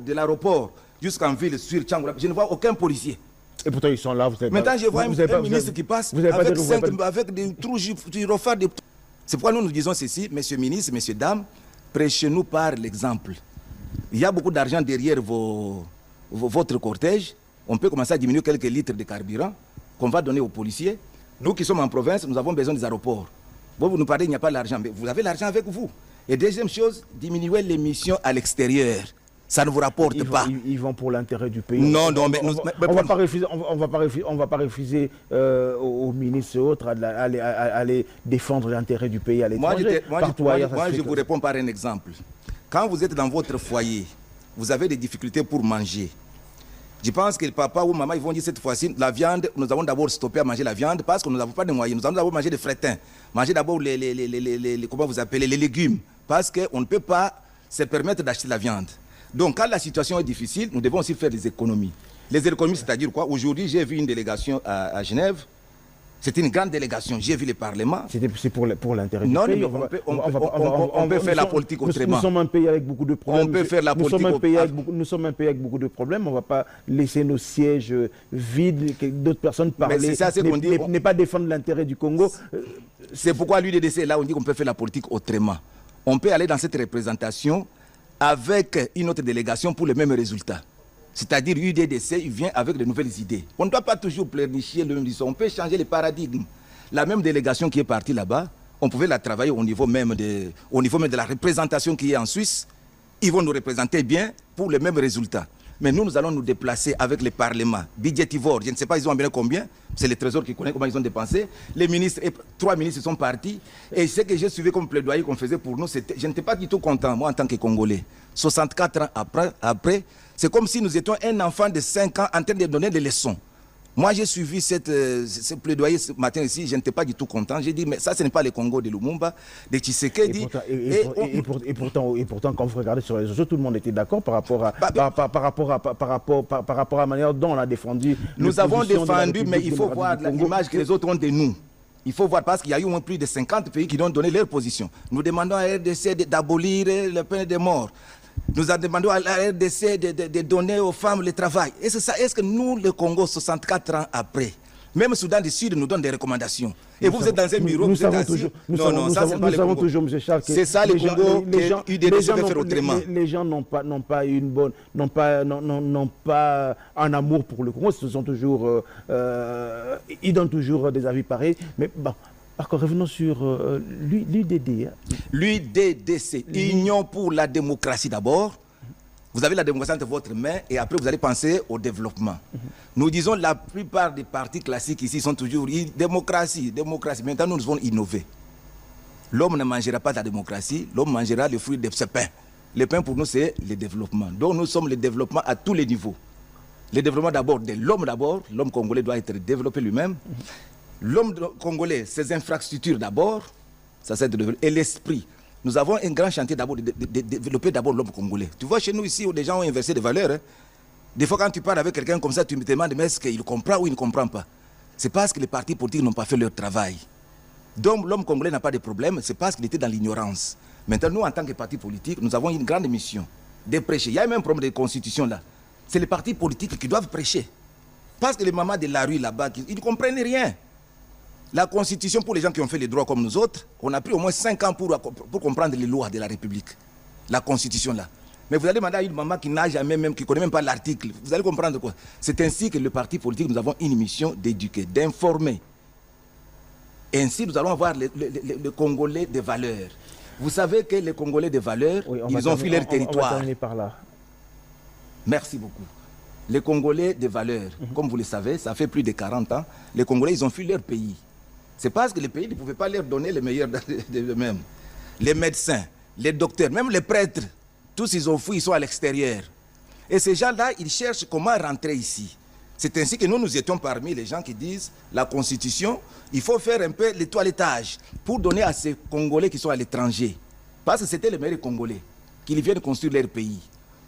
de l'aéroport jusqu'en ville sur Tchangou, je ne vois aucun policier. Et pourtant, ils sont là. Maintenant, je vois un ministre qui passe avec des trous gyrophares. C'est pourquoi nous disons ceci, messieurs ministres, messieurs, dames, prêchez-nous par l'exemple. Il y a beaucoup d'argent derrière votre cortège. On peut commencer à diminuer quelques litres de carburant qu'on va donner aux policiers. Nous qui sommes en province, nous avons besoin des aéroports. Vous nous parlez, il n'y a pas l'argent, mais vous avez l'argent avec vous. Et deuxième chose, diminuer les missions à l'extérieur. Ça ne vous rapporte pas. Ils vont pour l'intérêt du pays. Non, non, mais on va pas refuser aux ministres et autres d'aller défendre l'intérêt du pays à l'étranger. Moi, je vous réponds par un exemple. Quand vous êtes dans votre foyer, vous avez des difficultés pour manger. Je pense que le papa ou maman, ils vont dire cette fois-ci, la viande, nous avons d'abord stoppé à manger la viande parce que nous n'avons pas de moyens. Nous allons d'abord manger des frétins. Manger d'abord comment vous appelez, les légumes. Parce qu'on ne peut pas se permettre d'acheter la viande. Donc, quand la situation est difficile, nous devons aussi faire des économies. Les économies, c'est-à-dire quoi? Aujourd'hui, j'ai vu une délégation à Genève. C'était une grande délégation. J'ai vu le Parlement. C'est pour l'intérêt du pays. Non, on peut faire la politique autrement. Nous sommes un pays avec beaucoup de problèmes. On peut faire la politique autrement. Nous sommes un pays avec beaucoup de problèmes. On ne va pas laisser nos sièges vides, que d'autres personnes parlent. Ne pas défendre l'intérêt du Congo. C'est pourquoi l'UDDC, là, on dit qu'on peut faire la politique autrement. On peut aller dans cette représentation avec une autre délégation pour les mêmes résultats. C'est-à-dire l'UDDC, il vient avec de nouvelles idées. On ne doit pas toujours pleurnicher le même discours. On peut changer les paradigmes. La même délégation qui est partie là-bas, on pouvait la travailler au niveau même de la représentation qui est en Suisse. Ils vont nous représenter bien pour les mêmes résultats. Mais nous allons nous déplacer avec les parlements budgétivores. Je ne sais pas, ils ont bien combien. C'est le Trésor qui connaît comment ils ont dépensé. Les ministres, 3 ministres sont partis. Et ce que j'ai suivi comme plaidoyer qu'on faisait pour nous, je n'étais pas du tout content, moi, en tant que Congolais. 64 ans après, c'est comme si nous étions un enfant de 5 ans en train de donner des leçons. Moi, j'ai suivi ce plaidoyer ce matin ici, je n'étais pas du tout content. J'ai dit, mais ça, ce n'est pas le Congo de Lumumba, de Tshisekedi. Et pourtant, quand vous regardez sur les réseaux, tout le monde était d'accord par rapport à la manière dont on a défendu. Nous avons défendu, mais il faut voir l'image que les autres ont de nous. Il faut voir, parce qu'il y a eu au moins plus de 50 pays qui ont donné leur position. Nous demandons à la RDC d'abolir la peine de mort. Nous avons demandé à la RDC de donner aux femmes le travail. Est-ce que nous, le Congo, 64 ans après, même le Soudan du Sud nous donne des recommandations. Et vous êtes dans un bureau, vous êtes assis. Non, ça, c'est pas le Congo. M. Charles, c'est ça le Congo que l'UDDC veut faire autrement. Les gens n'ont pas un amour pour le Congo. Ils donnent toujours des avis pareils. Mais bon. D'accord, revenons sur l'UDD. L'UDDC, Union pour la démocratie d'abord. Vous avez la démocratie entre votre main et après vous allez penser au développement. Nous disons la plupart des partis classiques ici sont toujours démocratie, démocratie. Maintenant nous devons innover. L'homme ne mangera pas de la démocratie, l'homme mangera le fruit de ce pain. Le pain pour nous c'est le développement. Donc nous sommes le développement à tous les niveaux. Le développement d'abord de l'homme congolais doit être développé lui-même. L'homme congolais, ses infrastructures d'abord, ça c'est de développer. Et l'esprit. Nous avons un grand chantier d'abord de développer d'abord l'homme congolais. Tu vois chez nous ici où des gens ont inversé des valeurs. Hein. Des fois quand tu parles avec quelqu'un comme ça, tu me demandes mais est-ce qu'il comprend ou il ne comprend pas. C'est parce que les partis politiques n'ont pas fait leur travail. Donc l'homme congolais n'a pas de problème, c'est parce qu'il était dans l'ignorance. Maintenant nous en tant que parti politique, nous avons une grande mission de prêcher. Il y a même un problème de constitution là. C'est les partis politiques qui doivent prêcher. Parce que les mamans de la rue là-bas, ils ne comprennent rien. La Constitution, pour les gens qui ont fait les droits comme nous autres, on a pris au moins 5 ans pour comprendre les lois de la République. La Constitution là. Mais vous allez demander à une maman qui n'a jamais même, qui ne connaît même pas l'article. Vous allez comprendre quoi. C'est ainsi que le parti politique, nous avons une mission d'éduquer, d'informer. Ainsi, nous allons avoir le Congolais de valeurs. Vous savez que les Congolais de valeurs, ils ont fui leur territoire. On va terminer par là. Merci beaucoup. Les Congolais de valeurs, comme vous le savez, ça fait plus de 40 ans, les Congolais, ils ont fui leur pays. C'est parce que les pays ne pouvaient pas leur donner le meilleur d'eux-mêmes. Les médecins, les docteurs, même les prêtres, tous ils ont fui, ils sont à l'extérieur. Et ces gens-là, ils cherchent comment rentrer ici. C'est ainsi que nous étions parmi les gens qui disent la Constitution, il faut faire un peu le toilettage pour donner à ces Congolais qui sont à l'étranger. Parce que c'était les meilleurs Congolais, qu'ils viennent construire leur pays.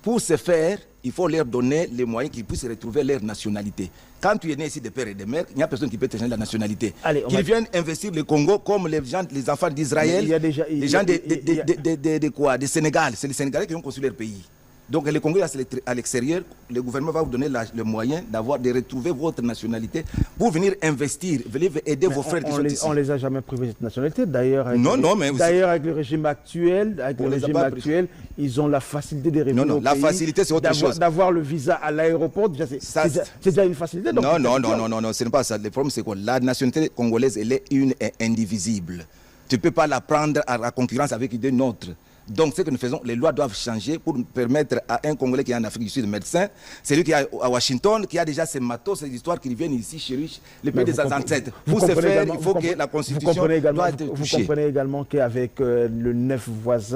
Pour ce faire, il faut leur donner les moyens qu'ils puissent retrouver leur nationalité. Quand tu es né ici de père et de mère, il n'y a personne qui peut te changer la nationalité. Qu'ils viennent investir le Congo comme les enfants d'Israël, les gens de Sénégal. C'est les Sénégalais qui ont construit leur pays. Donc les Congolais à l'extérieur, le gouvernement va vous donner le moyen de retrouver votre nationalité pour venir investir, venir aider vos frères qui sont ici. On les a jamais privés de cette nationalité. D'ailleurs, avec le régime actuel, ils ont la facilité de revenir au la pays, facilité c'est autre chose. D'avoir le visa à l'aéroport, c'est déjà une facilité. Donc non, ce n'est pas ça. Le problème c'est quoi? La nationalité congolaise, elle est une et indivisible. Tu ne peux pas la prendre à la concurrence avec une autre. Donc, ce que nous faisons, les lois doivent changer pour permettre à un Congolais qui est en Afrique du Sud, médecin, celui qui est à Washington, qui a déjà ses matos, ces histoires qui viennent ici chez lui, le pays des ancêtres. Pour ce faire, il faut que la Constitution doit être touchée. Vous comprenez également qu'avec le 9 voisin,